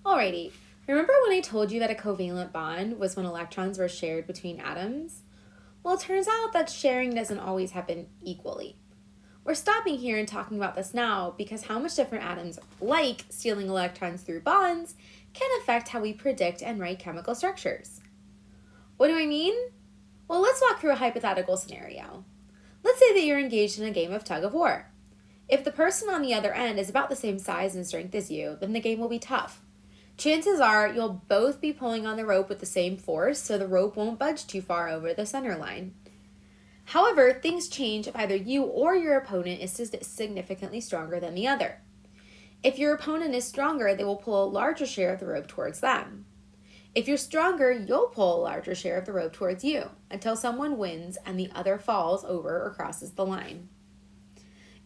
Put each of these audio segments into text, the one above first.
Alrighty, remember when I told you that a covalent bond was when electrons were shared between atoms? Well, it turns out that sharing doesn't always happen equally. We're stopping here and talking about this now because how much different atoms like stealing electrons through bonds can affect how we predict and write chemical structures. What do I mean? Well, let's walk through a hypothetical scenario. Let's say that you're engaged in a game of tug of war. If the person on the other end is about the same size and strength as you, then the game will be tough. Chances are you'll both be pulling on the rope with the same force, so the rope won't budge too far over the center line. However, things change if either you or your opponent is significantly stronger than the other. If your opponent is stronger, they will pull a larger share of the rope towards them. If you're stronger, you'll pull a larger share of the rope towards you until someone wins and the other falls over or crosses the line.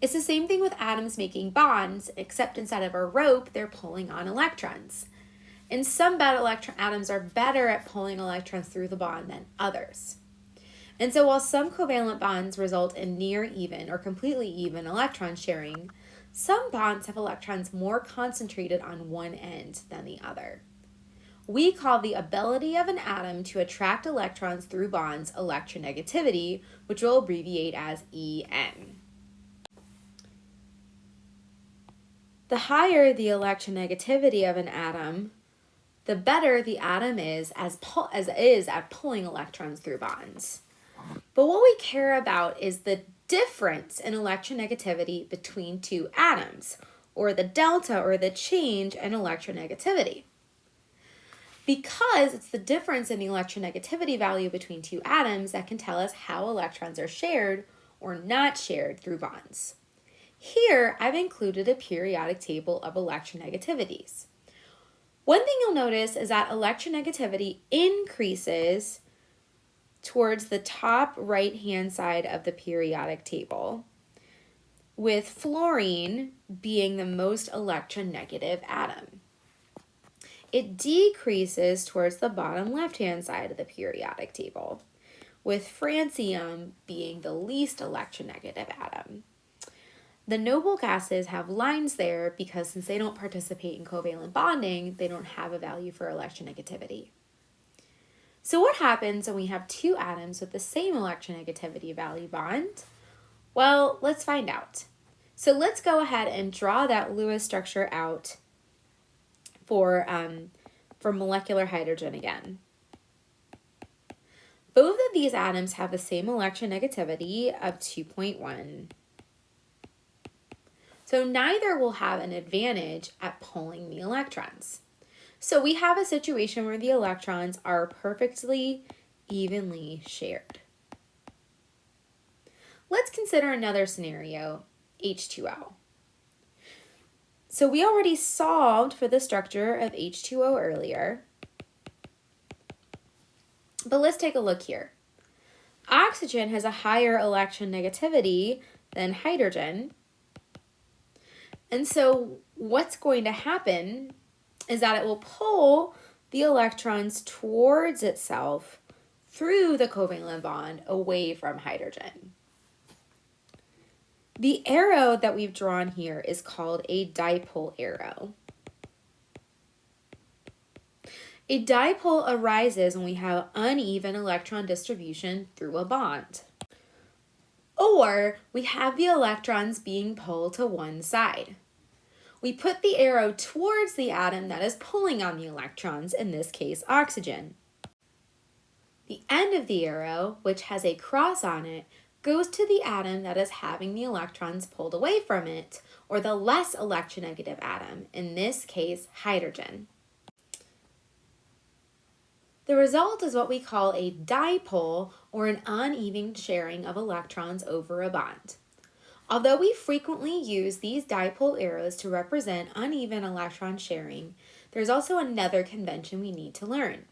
It's the same thing with atoms making bonds, except instead of a rope, they're pulling on electrons. And some atoms are better at pulling electrons through the bond than others. And so while some covalent bonds result in near even or completely even electron sharing, some bonds have electrons more concentrated on one end than the other. We call the ability of an atom to attract electrons through bonds electronegativity, which we'll abbreviate as EN. The higher the electronegativity of an atom, the better the atom is as at pulling electrons through bonds. But what we care about is the difference in electronegativity between two atoms, or the delta or the change in electronegativity. Because it's the difference in the electronegativity value between two atoms that can tell us how electrons are shared or not shared through bonds. Here, I've included a periodic table of electronegativities. One thing you'll notice is that electronegativity increases towards the top right-hand side of the periodic table, with fluorine being the most electronegative atom. It decreases towards the bottom left-hand side of the periodic table, with francium being the least electronegative atom. The noble gases have lines there because since they don't participate in covalent bonding, they don't have a value for electronegativity. So what happens when we have two atoms with the same electronegativity value bond? Well, let's find out. So let's go ahead and draw that Lewis structure out for molecular hydrogen again. Both of these atoms have the same electronegativity of 2.1. So neither will have an advantage at pulling the electrons. So we have a situation where the electrons are perfectly evenly shared. Let's consider another scenario, H2O. So we already solved for the structure of H2O earlier, but let's take a look here. Oxygen has a higher electronegativity than hydrogen, and so what's going to happen is that it will pull the electrons towards itself through the covalent bond away from hydrogen. The arrow that we've drawn here is called a dipole arrow. A dipole arises when we have uneven electron distribution through a bond, or we have the electrons being pulled to one side. We put the arrow towards the atom that is pulling on the electrons, in this case, oxygen. The end of the arrow, which has a cross on it, goes to the atom that is having the electrons pulled away from it, or the less electronegative atom, in this case, hydrogen. The result is what we call a dipole, or an uneven sharing of electrons over a bond. Although we frequently use these dipole arrows to represent uneven electron sharing, there's also another convention we need to learn.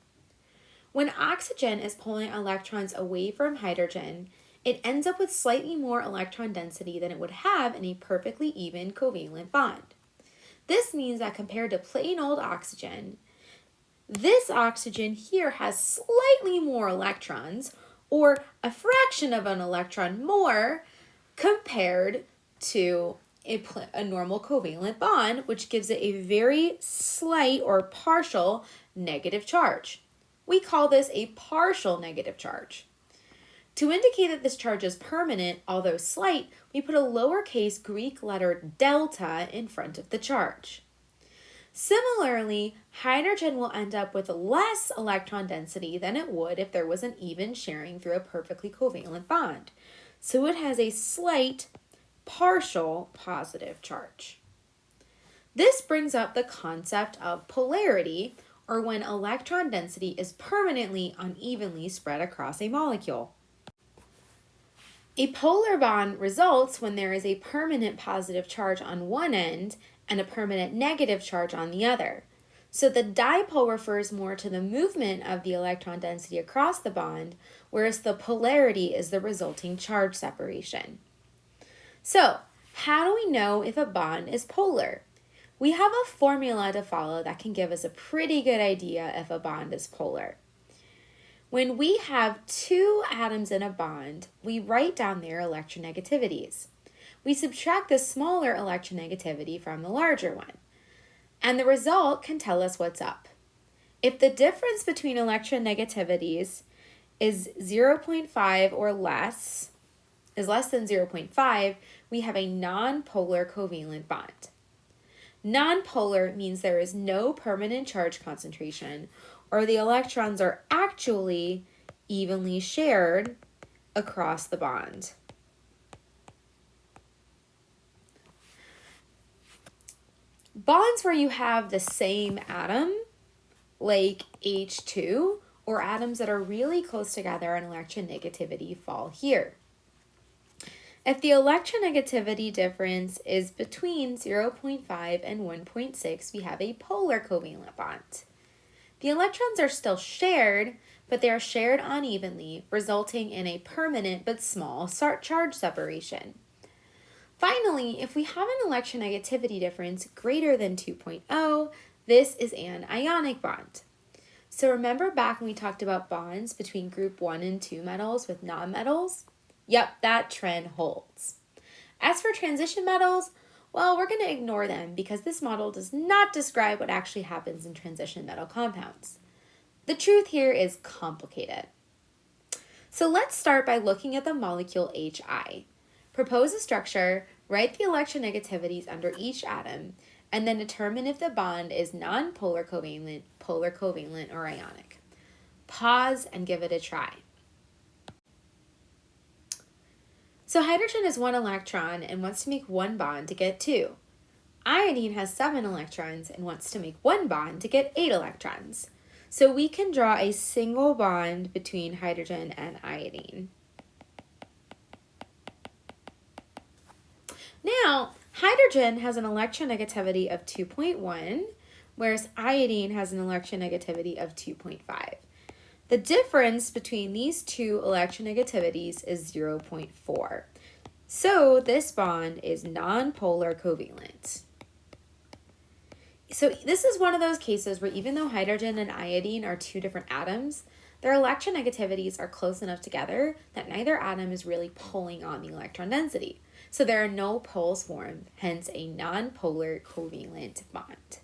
When oxygen is pulling electrons away from hydrogen, it ends up with slightly more electron density than it would have in a perfectly even covalent bond. This means that compared to plain old oxygen, this oxygen here has slightly more electrons, or a fraction of an electron more, compared to a normal covalent bond, which gives it a very slight or partial negative charge. We call this a partial negative charge. To indicate that this charge is permanent, although slight, we put a lowercase Greek letter delta in front of the charge. Similarly, hydrogen will end up with less electron density than it would if there was an even sharing through a perfectly covalent bond. So it has a slight partial positive charge. This brings up the concept of polarity, or when electron density is permanently unevenly spread across a molecule. A polar bond results when there is a permanent positive charge on one end and a permanent negative charge on the other. So the dipole refers more to the movement of the electron density across the bond, whereas the polarity is the resulting charge separation. So, how do we know if a bond is polar? We have a formula to follow that can give us a pretty good idea if a bond is polar. When we have two atoms in a bond, we write down their electronegativities. We subtract the smaller electronegativity from the larger one, and the result can tell us what's up. If the difference between electronegativities is 0.5 or less than 0.5, we have a nonpolar covalent bond. Nonpolar means there is no permanent charge concentration, or the electrons are actually evenly shared across the bond. Bonds where you have the same atom, like H2, or atoms that are really close together in electronegativity fall here. If the electronegativity difference is between 0.5 and 1.6, we have a polar covalent bond. The electrons are still shared, but they are shared unevenly, resulting in a permanent but small charge separation. Finally, if we have an electronegativity difference greater than 2.0, this is an ionic bond. So remember back when we talked about bonds between group 1 and 2 metals with nonmetals? Yep, that trend holds. As for transition metals, well, we're going to ignore them because this model does not describe what actually happens in transition metal compounds. The truth here is complicated. So let's start by looking at the molecule HI. Propose a structure, write the electronegativities under each atom, and then determine if the bond is nonpolar covalent, polar covalent, or ionic. Pause and give it a try. So hydrogen has 1 electron and wants to make 1 bond to get 2. Iodine has 7 electrons and wants to make 1 bond to get 8 electrons. So we can draw a single bond between hydrogen and iodine. Now, hydrogen has an electronegativity of 2.1, whereas iodine has an electronegativity of 2.5. The difference between these two electronegativities is 0.4. So this bond is nonpolar covalent. So this is one of those cases where even though hydrogen and iodine are 2 different atoms, their electronegativities are close enough together that neither atom is really pulling on the electron density. So there are no poles formed, hence a nonpolar covalent bond.